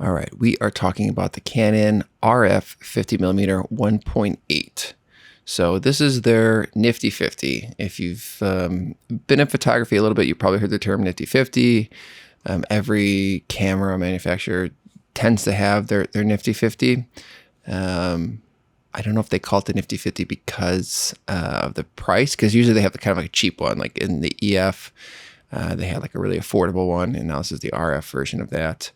All right, we are talking about the Canon RF 50mm 1.8. So this is their Nifty 50. If you've been in photography a little bit, you probably heard the term Nifty 50. Every camera manufacturer tends to have their Nifty 50. I don't know if they call it the Nifty 50 because of the price, because usually they have the kind of like a cheap one, like in the EF. They had like a really affordable one, and now this is the RF version of that.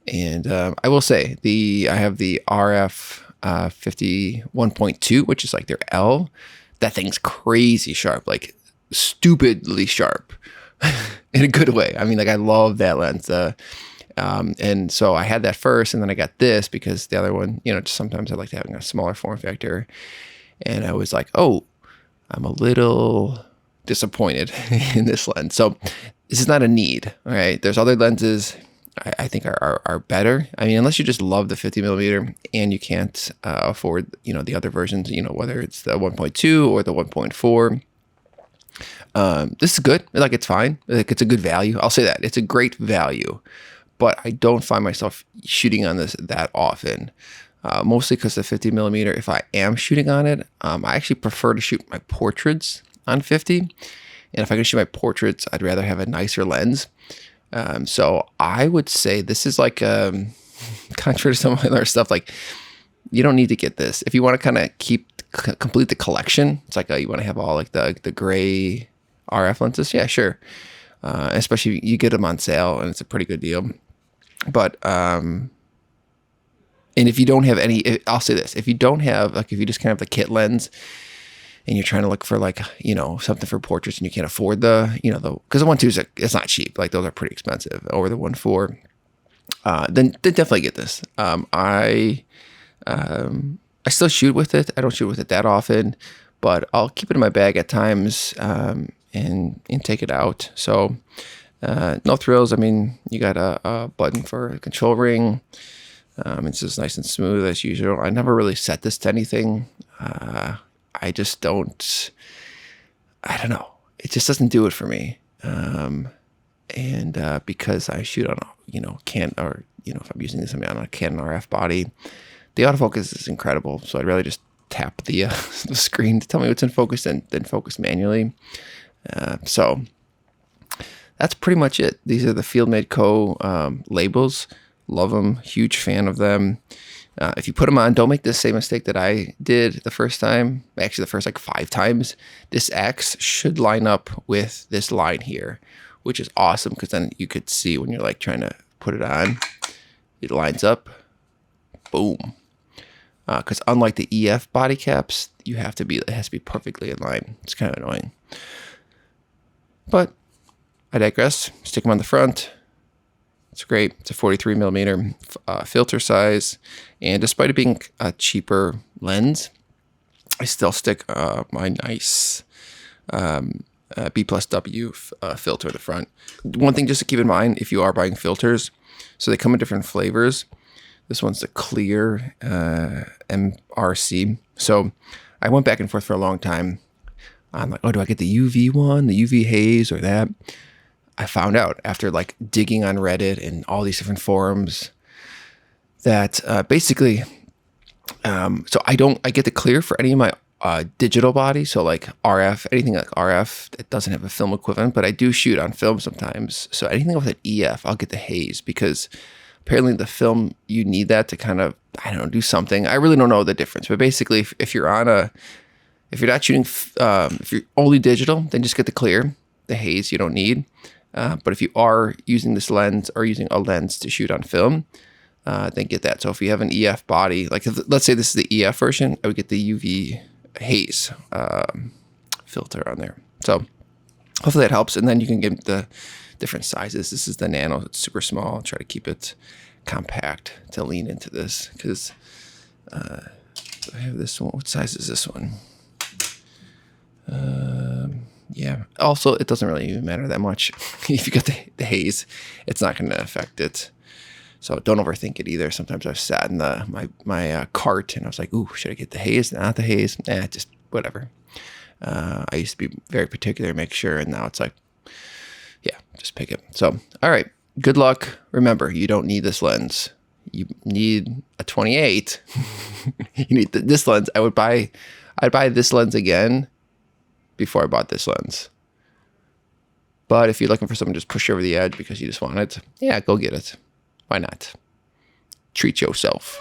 And I will say, I have the RF 50 1.2, which is like their L. That thing's crazy sharp, like stupidly sharp in a good way. I mean, like I love that lens. And so I had that first, and then I got this because the other one, just sometimes I like having a smaller form factor. And I was like, oh, I'm a little disappointed in this lens. So this is not a need. All right. There's other lenses I think are better. I mean, unless you just love the 50mm and you can't afford, the other versions, whether it's the 1.2 or the 1.4. This is good. Like, it's fine. Like, it's a good value. I'll say that. It's a great value. But I don't find myself shooting on this that often. Mostly because the 50mm, if I am shooting on it, I actually prefer to shoot my portraits on 50. And if I can shoot my portraits, I'd rather have a nicer lens. So I would say this is like, contrary to some of my other stuff, like you don't need to get this. If you want to kind of complete the collection, it's like, you want to have all like the gray RF lenses. Yeah, sure. Especially you get them on sale and it's a pretty good deal. But, and if you don't have any, I'll say this, if you don't have, like, if you just kind of have the kit lens and you're trying to look for like, something for portraits and you can't afford because the 1.2 it's not cheap. Like those are pretty expensive, or the 1.4, then definitely get this. I still shoot with it. I don't shoot with it that often, but I'll keep it in my bag at times, and take it out. So, no thrills. I mean, you got a button for a control ring. It's just nice and smooth as usual. I never really set this to anything. I just don't, I don't know. It just doesn't do it for me. Because I shoot on, if I'm using this, on a Canon RF body, the autofocus is incredible. So I'd rather just tap the screen to tell me what's in focus than focus manually. So that's pretty much it. These are the Fieldmade Co. Labels. Love them. Huge fan of them. If you put them on, don't make the same mistake that I did the first time. Actually, the first like 5 times. This X should line up with this line here, which is awesome because then you could see when you're like trying to put it on, it lines up. Boom. Because unlike the EF body caps, it has to be perfectly in line. It's kind of annoying. But I digress. Stick them on the front. It's great. It's a 43mm filter size, and despite it being a cheaper lens, I still stick my nice B+W filter in the front. One thing just to keep in mind if you are buying filters, so they come in different flavors. This one's the clear MRC. So I went back and forth for a long time. I'm like, oh, do I get the UV one, the UV haze, or that? I found out after like digging on Reddit and all these different forums that basically, so I get the clear for any of my digital body. So like RF, anything like RF that doesn't have a film equivalent, but I do shoot on film sometimes. So anything with an EF, I'll get the haze because apparently the film, you need that to kind of, do something. I really don't know the difference, but basically if you're not shooting, if you're only digital, then just get the clear. The haze you don't need. But if you are using this lens or using a lens to shoot on film, then get that. So if you have an EF body, like let's say this is the EF version, I would get the UV haze filter on there. So hopefully that helps. And then you can get the different sizes. This is the nano. It's super small. I'll try to keep it compact to lean into this because I have this one. What size is this one? Yeah. Also, it doesn't really even matter that much. If you got the haze, it's not going to affect it. So don't overthink it either. Sometimes I've sat in my cart and I was like, ooh, should I get the haze? Not the haze. Just whatever. I used to be very particular, make sure, and now it's like, yeah, just pick it. So, all right. Good luck. Remember, you don't need this lens. you need a 28, you need this lens. I'd buy this lens again before I bought this lens. But if you're looking for something to just push you over the edge because you just want it, yeah, go get it. Why not? Treat yourself.